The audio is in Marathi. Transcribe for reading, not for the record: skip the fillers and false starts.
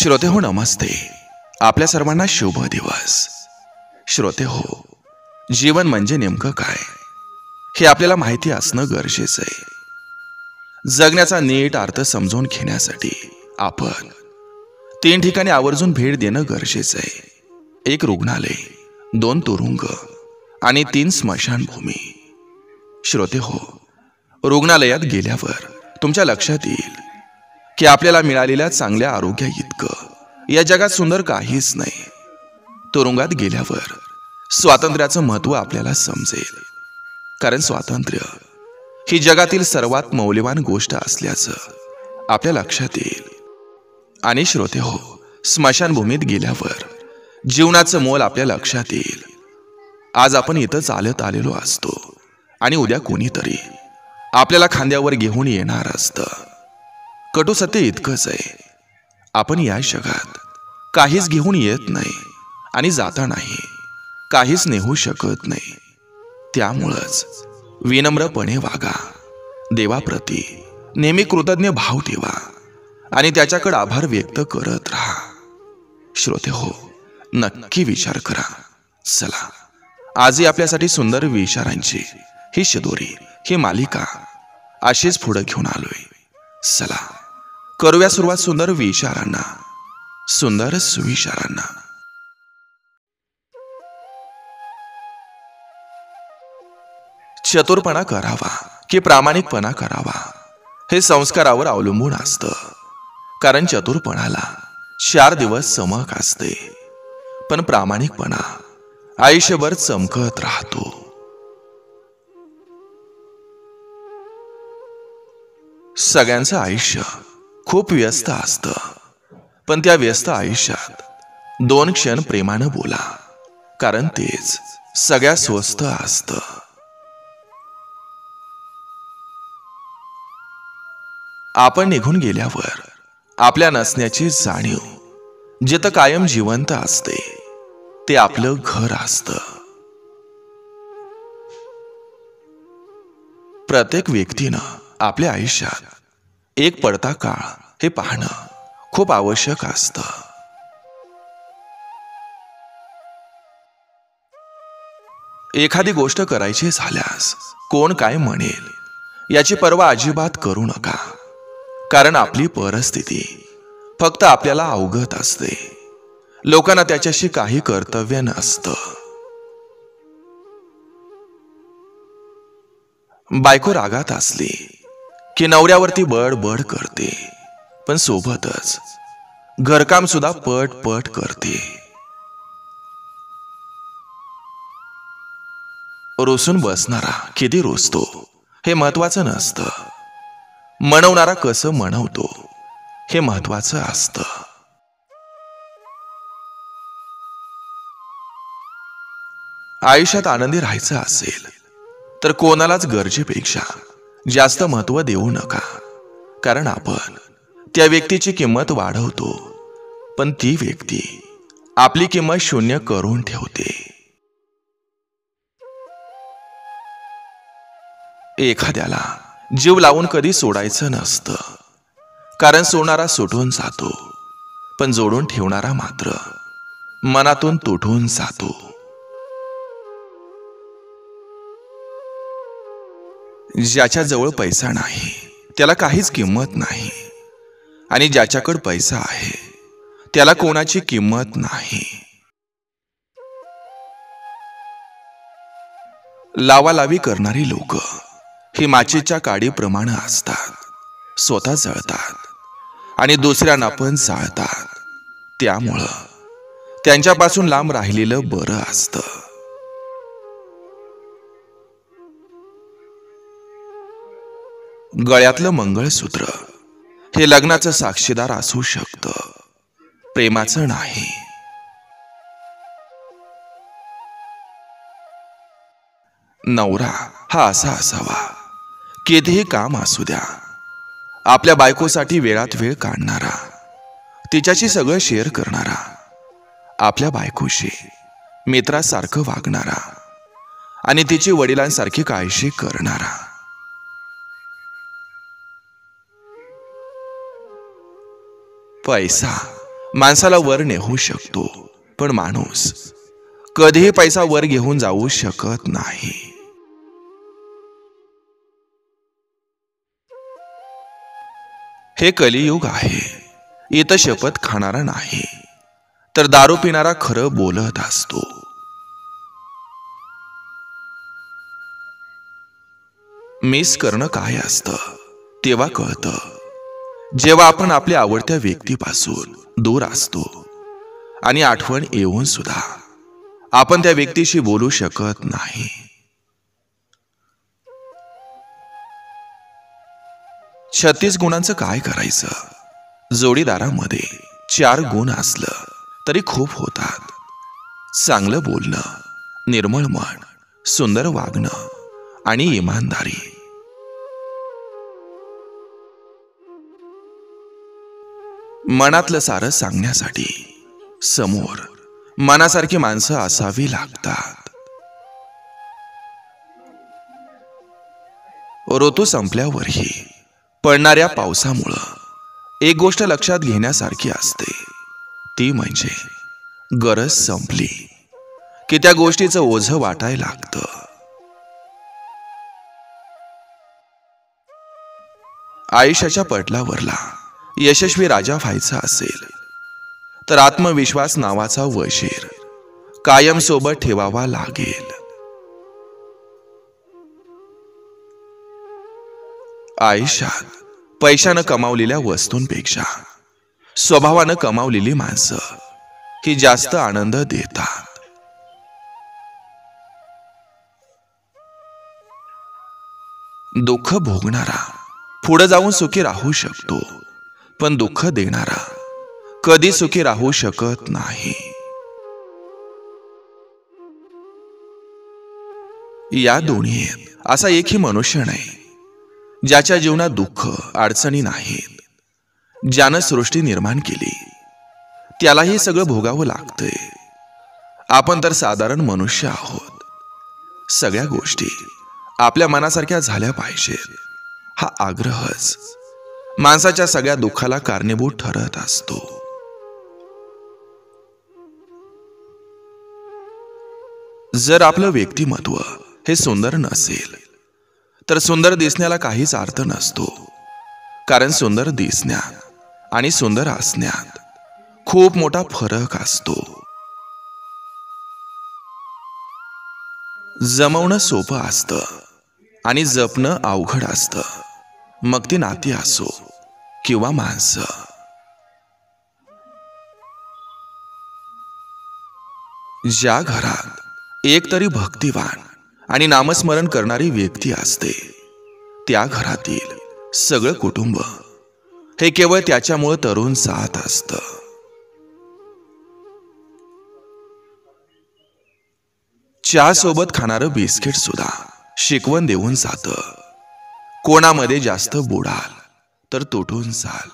श्रोते हो नमस्ते. आपल्या सर्वांना शुभ दिवस. श्रोते हो, जीवन म्हणजे नेमकं काय हे आपल्याला माहिती असणं गरजेचं आहे. जगण्याचा नीट अर्थ समजून घेण्यासाठी आपण 3 ठिकाणी आवर्जून भेट देणं गरजेचं आहे. 1 रुग्णालय, 2 तुरुंग आणि 3 स्मशानभूमी. श्रोते हो, रुग्णालयात गेल्यावर तुमच्या लक्षात येईल की आपल्याला मिळालेल्या चांगल्या आरोग्या इतकं या जगात सुंदर काहीच नाही. तुरुंगात गेल्यावर स्वातंत्र्याचं महत्त्व आपल्याला समजेल, कारण स्वातंत्र्य ही जगातील सर्वात मौल्यवान गोष्ट असल्याचं आपल्या लक्षात येईल. आणि श्रोते हो, स्मशानभूमीत गेल्यावर जीवनाचं मोल आपल्या लक्षात येईल. आज आपण इथं चालत आलेलो असतो आणि उद्या कोणीतरी आपल्याला खांद्यावर घेऊन येणार असतं. कटू सत्य इतकंच आहे, आपण या जगात काहीच घेऊन येत नाही आणि जातानाही काहीच नेऊ शकत नाही. त्यामुळंच विनम्रपणे वागा, देवाप्रती नेहमी कृतज्ञ भाव ठेवा आणि त्याच्याकडे आभार व्यक्त करत राहा. श्रोते हो, नक्की विचार करा. चला, आजही आपल्यासाठी सुंदर विचारांची ही शिदोरी, ही मालिका अशीच पुढे घेऊन आलोय. चला, करूया सुरुवात सुंदर विचारांना, सुंदर सुविचारांना. चतुरपणा करावा की प्रामाणिकपणा करावा हे संस्कारावर अवलंबून असतं. कारण चतुरपणाला 4 दिवस चमक असते, पण प्रामाणिकपणा आयुष्यभर चमकत राहतो. सगळ्यांचं आयुष्य खूप व्यस्त असतं, पण त्या व्यस्त आयुष्यात 2 क्षण प्रेमानं बोला, कारण तेच सगळ्यात स्वस्त असतं. आपण निघून गेल्यावर आपल्या नसण्याची जाणीव जिथं कायम जिवंत असते ते आपलं घर असतं. प्रत्येक व्यक्तीनं आपल्या आयुष्यात एक पडता काळ हे पाहणं खूप आवश्यक असतं. एखादी गोष्ट करायची झाल्यास कोण काय म्हणेल याची पर्वा अजिबात करू नका, कारण आपली परिस्थिती फक्त आपल्याला अवगत असते. लोकांना त्याच्याशी काही कर्तव्य नसतं. बायको रागात असली की नवऱ्यावरती बडबड करते, पण सोबतच घरकाम सुद्धा पट करते. रुसून बसणारा किती रुसतो हे महत्वाचं नसतं, मनवणारा कसं मनवतो हे महत्वाचं असतं. आयुष्यात आनंदी राहायचं असेल तर कोणालाच गरजेपेक्षा जास्त महत्त्व देऊ नका, कारण आपण त्या व्यक्तीची किंमत वाढवतो, पण ती व्यक्ती आपली किंमत शून्य करून ठेवते. एखाद्याला जीव लावून कधी सोडायचं नसतं, कारण सोडणारा सुटून जातो, पण जोडून ठेवणारा मात्र मनातून तुटून जातो. ज्याच्या जवळ पैसा नाही त्याला काहीच किंमत नाही, आणि ज्याच्याकडे पैसा आहे त्याला कोणाची किंमत नाही. लावालावी करणारी लोक ही माचीच्या काडीप्रमाणे असतात. स्वतः जळतात आणि दुसऱ्यांना पण जाळतात. त्यामुळं त्यांच्यापासून लांब राहिलेलं बरं असतं. गळ्यातलं मंगळसूत्र हे लग्नाचं साक्षीदार असू शकतं, प्रेमाचं नाही. नवरा हा असा असावा, कितीही काम असू द्या, आपल्या बायकोसाठी वेळात वेळ काढणारा, तिच्याशी सगळं शेअर करणारा, आपल्या बायकोशी मित्रासारखं वागणारा आणि तिची वडिलांसारखी काळजी करणारा. पैसा माणसाला वर नेऊ शकतो, पण माणूस कधीही पैसा वर घेऊन जाऊ शकत नाही. हे कलियुग आहे. इथं शपथ खाणारा नाही, तर दारू पिणारा खरं बोलत असतो. मिस करणं काय असतं तेव्हा कळतं, जेव्हा आपण आपल्या आवडत्या व्यक्तीपासून दूर असतो आणि आठवण येऊन सुद्धा आपण त्या व्यक्तीशी बोलू शकत नाही. 36 गुणांचं काय करायचं? जोडीदारामध्ये 4 गुण असलं तरी खूप होतात. चांगलं बोलणं, निर्मळ मन, सुंदर वागणं आणि इमानदारी. मनातलं सारं सांगण्यासाठी समोर मनासारखी माणसं असावी लागतात. ऋतू संपल्यावरही पडणाऱ्या पावसामुळं एक गोष्ट लक्षात घेण्यासारखी असते, ती म्हणजे गरज संपली की त्या गोष्टीचं ओझं वाटायला लागतं. आयुष्याच्या पटलावरला यशस्वी राजा व्हायचा असेल तर आत्मविश्वास नावाचा वजीर कायम सोबत ठेवावा लागेल. आयुष्यात पैशानं कमावलेल्या वस्तूंपेक्षा स्वभावानं कमावलेली माणसं ही जास्त आनंद देतात. दुःख भोगणारा पुढे जाऊन सुखी राहू शकतो, पण दुःख देणारा कधी सुखी राहू शकत नाही. या दुनियेत असा एकही मनुष्य नाही ज्याच्या जीवनात दुःख अडचणी नाहीत. ज्यानं सृष्टी निर्माण केली त्यालाही सगळं भोगावं लागतंय. आपण तर साधारण मनुष्य आहोत. सगळ्या गोष्टी आपल्या मनासारख्या झाल्या पाहिजेत हा आग्रहच माणसाच्या सगळ्या दुःखाला कारणीभूत ठरत असतो. जर आपलं व्यक्तिमत्व हे सुंदर नसेल तर सुंदर दिसण्याला काहीच अर्थ नसतो. कारण सुंदर दिसण्यात आणि सुंदर असण्यात खूप मोठा फरक असतो. जमवणं सोपं असतं आणि जपणं अवघड असतं, मग ती नाती असो किंवा माणसं. ज्या घरात एक तरी भक्तिवान आणि नामस्मरण करणारी व्यक्ती असते त्या घरातील सगळं कुटुंब हे केवळ त्याच्यामुळे तरुण साथ असतं. चहा सोबत खाणारं बिस्किट सुद्धा शिकवण देऊन जातं, कोणामध्ये जास्त बुडाल तर तुटून जाल.